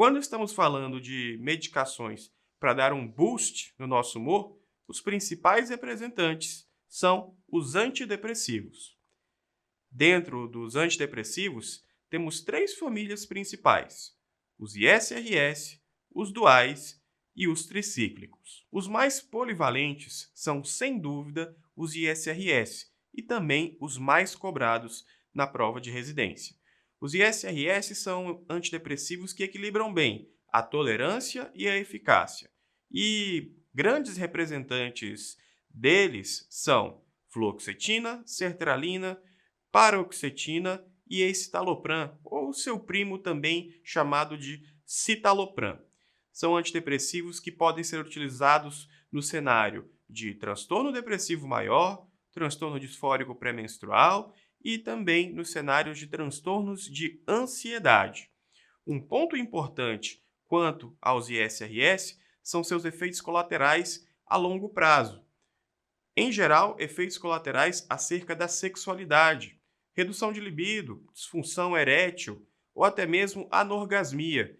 Quando estamos falando de medicações para dar um boost no nosso humor, os principais representantes são os antidepressivos. Dentro dos antidepressivos, temos três famílias principais: os ISRS, os duais e os tricíclicos. Os mais polivalentes são, sem dúvida, os ISRS e também os mais cobrados na prova de residência. Os ISRS são antidepressivos que equilibram bem a tolerância e a eficácia. E grandes representantes deles são fluoxetina, sertralina, paroxetina e escitalopram, ou seu primo também chamado de citalopram. São antidepressivos que podem ser utilizados no cenário de transtorno depressivo maior, transtorno disfórico pré-menstrual e também nos cenários de transtornos de ansiedade. Um ponto importante quanto aos ISRS são seus efeitos colaterais a longo prazo. Em geral, efeitos colaterais acerca da sexualidade, redução de libido, disfunção erétil ou até mesmo anorgasmia.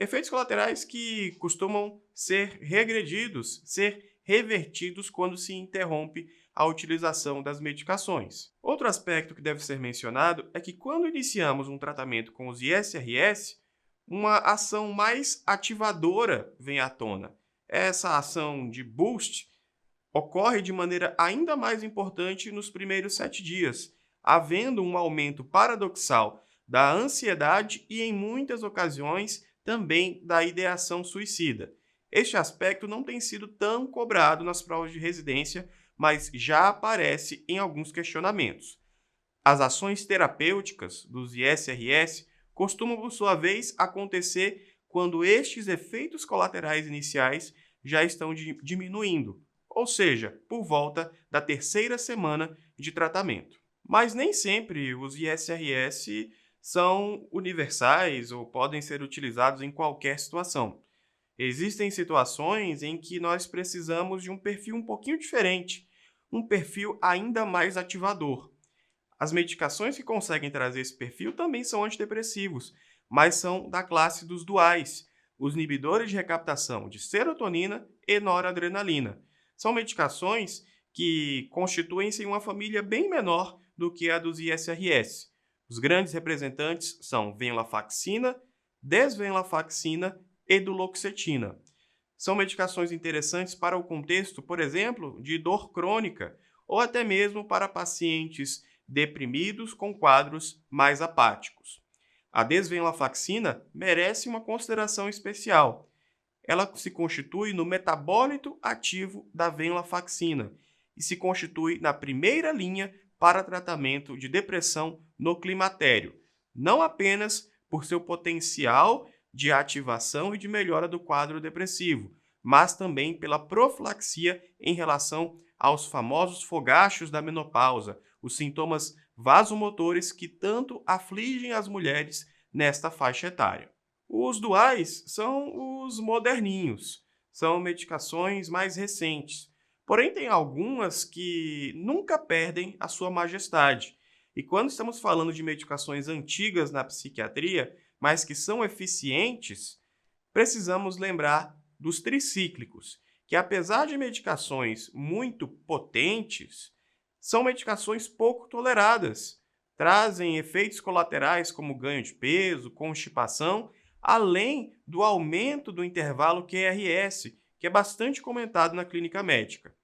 Efeitos colaterais que costumam ser regredidos, ser revertidos quando se interrompe a utilização das medicações. Outro aspecto que deve ser mencionado é que quando iniciamos um tratamento com os ISRS, uma ação mais ativadora vem à tona. Essa ação de boost ocorre de maneira ainda mais importante nos primeiros 7 dias, havendo um aumento paradoxal da ansiedade e, em muitas ocasiões, também da ideação suicida. Este aspecto não tem sido tão cobrado nas provas de residência, mas já aparece em alguns questionamentos. As ações terapêuticas dos ISRS costumam, por sua vez, acontecer quando estes efeitos colaterais iniciais já estão diminuindo, ou seja, por volta da 3ª semana de tratamento. Mas nem sempre os ISRS são universais ou podem ser utilizados em qualquer situação. Existem situações em que nós precisamos de um perfil um pouquinho diferente, um perfil ainda mais ativador. As medicações que conseguem trazer esse perfil também são antidepressivos, mas são da classe dos duais, os inibidores de recaptação de serotonina e noradrenalina. São medicações que constituem-se uma família bem menor do que a dos ISRS. Os grandes representantes são venlafaxina, desvenlafaxina e duloxetina. São medicações interessantes para o contexto, por exemplo, de dor crônica ou até mesmo para pacientes deprimidos com quadros mais apáticos. A desvenlafaxina merece uma consideração especial. Ela se constitui no metabólito ativo da venlafaxina e se constitui na primeira linha para tratamento de depressão no climatério, não apenas por seu potencial de ativação e de melhora do quadro depressivo, mas também pela profilaxia em relação aos famosos fogachos da menopausa, os sintomas vasomotores que tanto afligem as mulheres nesta faixa etária. Os duais são os moderninhos, são medicações mais recentes, porém tem algumas que nunca perdem a sua majestade. E quando estamos falando de medicações antigas na psiquiatria, mas que são eficientes, precisamos lembrar dos tricíclicos, que apesar de medicações muito potentes, são medicações pouco toleradas, trazem efeitos colaterais como ganho de peso, constipação, além do aumento do intervalo QRS, que é bastante comentado na clínica médica.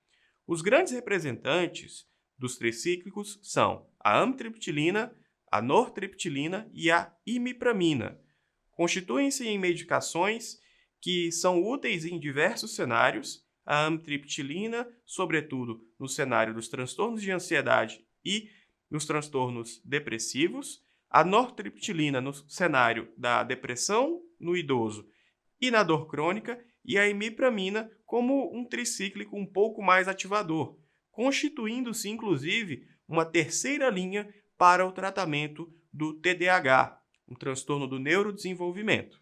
Os grandes representantes dos tricíclicos são a amitriptilina, a nortriptilina e a imipramina. Constituem-se em medicações que são úteis em diversos cenários. A amitriptilina, sobretudo no cenário dos transtornos de ansiedade e nos transtornos depressivos, a nortriptilina no cenário da depressão no idoso e na dor crônica, e a imipramina como um tricíclico um pouco mais ativador, constituindo-se inclusive uma terceira linha para o tratamento do TDAH, um transtorno do neurodesenvolvimento.